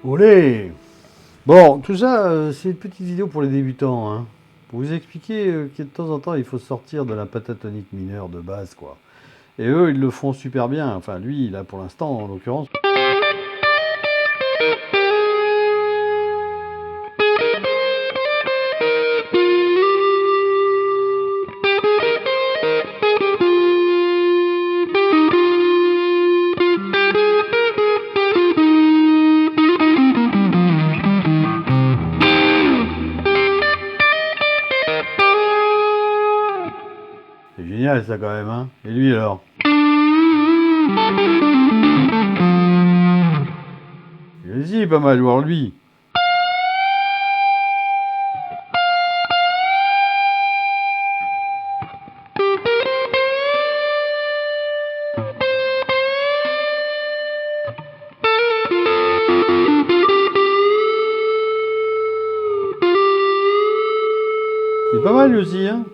Olé! Bon, tout ça, c'est une petite vidéo pour les débutants, hein. Pour vous expliquer que de temps en temps, il faut sortir de la pentatonique mineure de base, quoi. Et eux, ils le font super bien. Enfin, lui, là, pour l'instant, en l'occurrence. C'est génial, ça, quand même, hein. Et lui, alors? Vas-y, pas mal, voir lui. Il est pas mal, lui aussi, hein.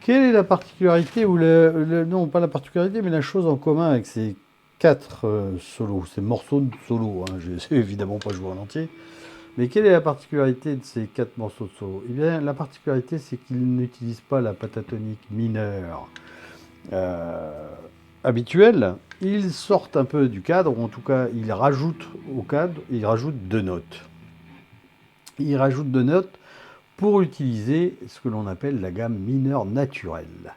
Quelle est la particularité ou non, pas la particularité, mais la chose en commun avec ces quatre solos, ces morceaux de solo, hein. Je ne sais évidemment pas jouer en entier. Mais quelle est la particularité de ces quatre morceaux de solo? Eh bien, la particularité, c'est qu'ils n'utilisent pas la pentatonique mineure habituelle. Ils sortent un peu du cadre, ou en tout cas, ils rajoutent au cadre, ils rajoutent deux notes. Ils rajoutent deux notes pour utiliser ce que l'on appelle la gamme mineure naturelle.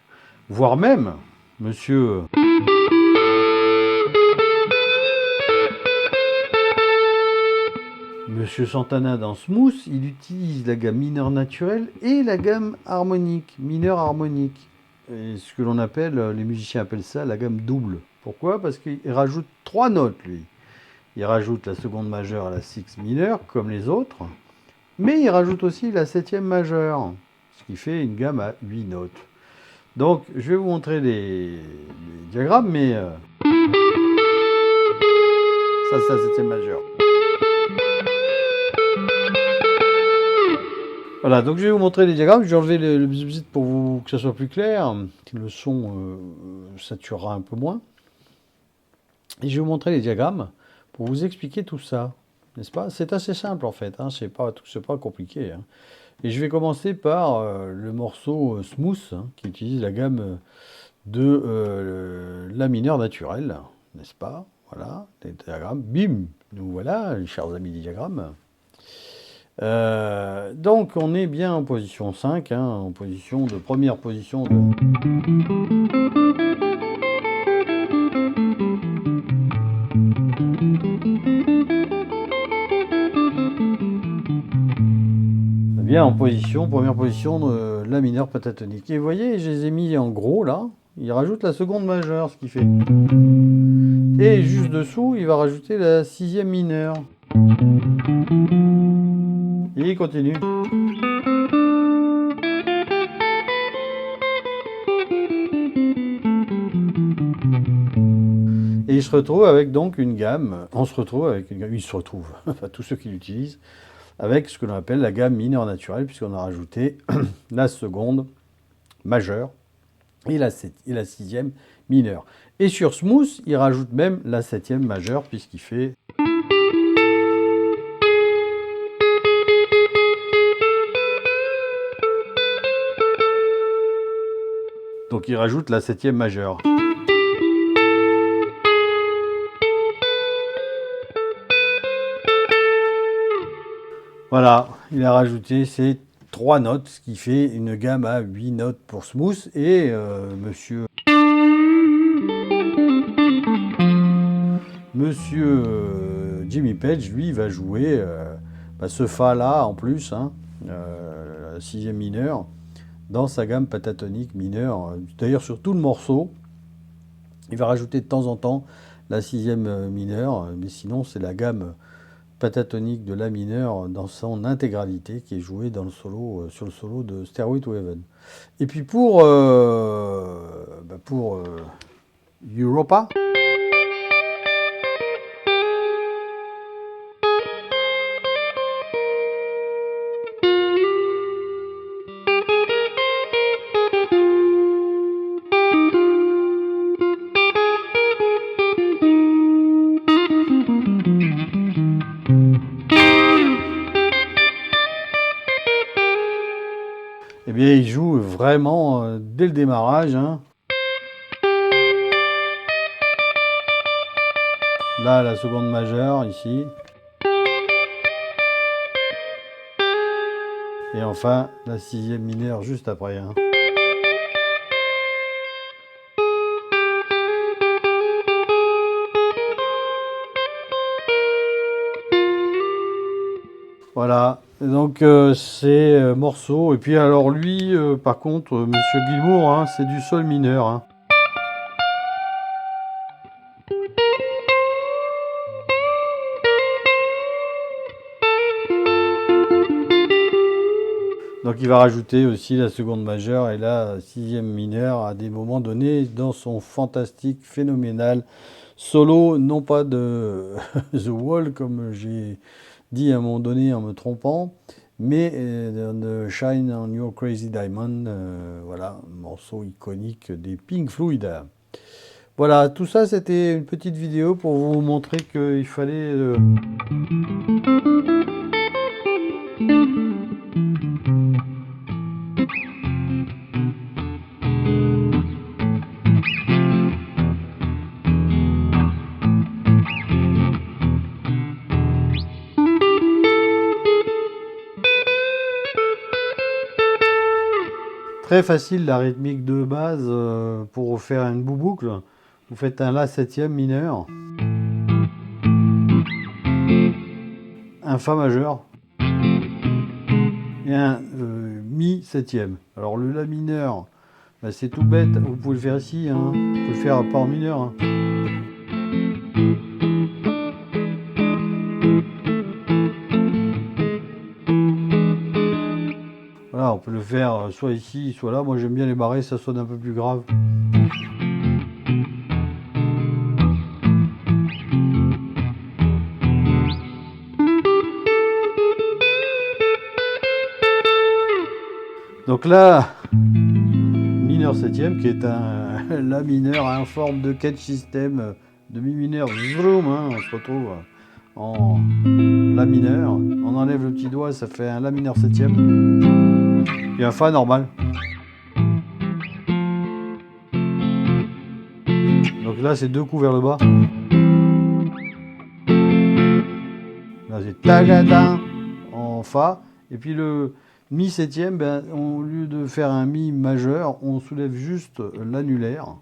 Voire même, monsieur Monsieur Santana dans Smooth, il utilise la gamme mineure naturelle et la gamme harmonique, mineure harmonique. Et ce que l'on appelle, les musiciens appellent ça la gamme double. Pourquoi? Parce qu'il rajoute trois notes, lui. Il rajoute la seconde majeure à la six mineure, comme les autres, mais il rajoute aussi la septième majeure, ce qui fait une gamme à 8 notes. Donc, je vais vous montrer les diagrammes, mais ça, c'est la septième majeure. Voilà, donc je vais vous montrer les diagrammes. Je vais enlever le bzz pour que ça soit plus clair, que le son saturera un peu moins. Et je vais vous montrer les diagrammes pour vous expliquer tout ça, n'est-ce pas? C'est assez simple en fait, hein, c'est pas compliqué, hein. Et je vais commencer par le morceau Smooth, hein, qui utilise la gamme de la mineure naturelle, n'est-ce pas? Voilà, les diagrammes, bim! Nous voilà, chers amis des diagrammes. Donc on est bien en position 5, hein, en position de première position de... Bien en position, première position de la mineure pentatonique. Et vous voyez, je les ai mis en gros là, il rajoute la seconde majeure, ce qui fait... Et juste dessous, il va rajouter la sixième mineure. Et il continue. Et il se retrouve avec donc une gamme, on se retrouve avec une gamme, il se retrouve, enfin tous ceux qui l'utilisent, avec ce que l'on appelle la gamme mineure naturelle, puisqu'on a rajouté la seconde majeure et la sixième mineure. Et sur Smooth, il rajoute même la septième majeure, puisqu'il fait... Donc il rajoute la septième majeure. Voilà, il a rajouté ces trois notes, ce qui fait une gamme à 8 notes pour Smooth. Et monsieur Jimmy Page, lui, va jouer ce Fa-là en plus, hein, la sixième mineure, dans sa gamme pentatonique mineure. D'ailleurs, sur tout le morceau, il va rajouter de temps en temps la sixième mineure, mais sinon, c'est la gamme pentatonique de la mineure dans son intégralité qui est jouée dans le solo, sur le solo de Stairway to Heaven. Et puis pour Europa, vraiment dès le démarrage. Hein. Là, la seconde majeure, ici. Et enfin, la sixième mineure juste après. Hein. Voilà, donc c'est morceau. Et puis alors lui, par contre, Monsieur Gilmour, hein, c'est du sol mineur. Hein. Donc il va rajouter aussi la seconde majeure et la sixième mineure à des moments donnés dans son fantastique, phénoménal solo, non pas de The Wall comme j'ai dit à un moment donné en me trompant, mais de Shine on Your Crazy Diamond, voilà, un morceau iconique des Pink Floyd. Voilà, tout ça c'était une petite vidéo pour vous montrer qu'il fallait... Très facile la rythmique de base pour faire une boucle. Vous faites un La septième mineur, un Fa majeur et un Mi septième. Alors le La mineur, bah, c'est tout bête, vous pouvez le faire ici, hein. Vous pouvez le faire pas en mineur. Hein. Voilà, on peut le faire soit ici, soit là. Moi j'aime bien les barrer, ça sonne un peu plus grave. Donc là, mineur septième, qui est un La mineur en forme de catch system de mi mineur, vroom, hein, on se retrouve en La mineur. On enlève le petit doigt, ça fait un La mineur septième. Et un Fa normal. Donc là, c'est deux coups vers le bas. Là, c'est tagada en Fa. Et puis le Mi septième, ben, au lieu de faire un Mi majeur, on soulève juste l'annulaire.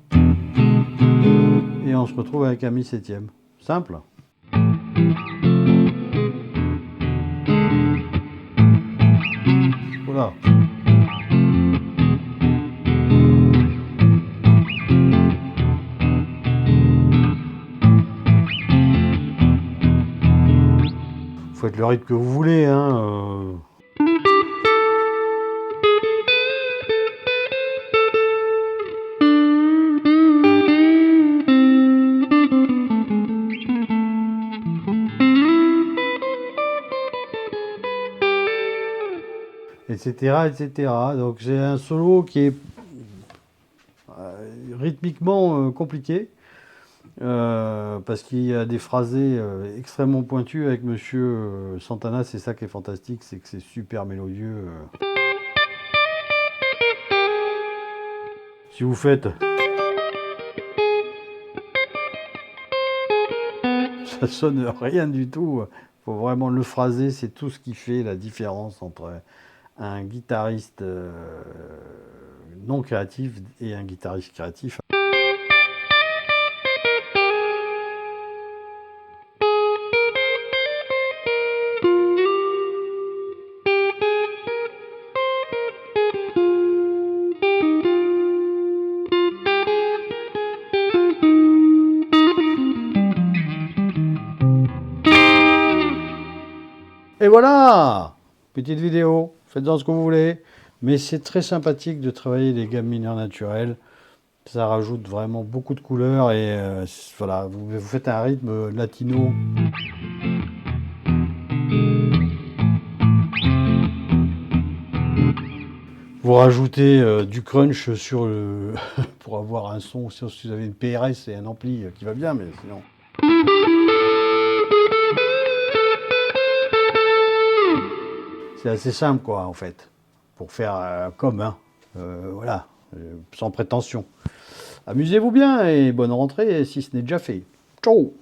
Et on se retrouve avec un Mi septième. Simple. Voilà. Faites le rythme que vous voulez, hein. Etc., etc. Donc c'est un solo qui est rythmiquement compliqué. Parce qu'il y a des phrasés extrêmement pointus avec Monsieur Santana, c'est ça qui est fantastique, c'est que c'est super mélodieux. Si vous faites... ça sonne rien du tout, faut vraiment le phraser, c'est tout ce qui fait la différence entre un guitariste non créatif et un guitariste créatif. Et voilà, petite vidéo, faites-en ce que vous voulez, mais c'est très sympathique de travailler les gammes mineures naturelles, ça rajoute vraiment beaucoup de couleurs et voilà, vous faites un rythme latino. Vous rajoutez du crunch sur le pour avoir un son, si vous avez une PRS et un ampli qui va bien, mais sinon... C'est assez simple, quoi, en fait, pour faire comme, hein, Voilà, sans prétention. Amusez-vous bien et bonne rentrée si ce n'est déjà fait. Ciao!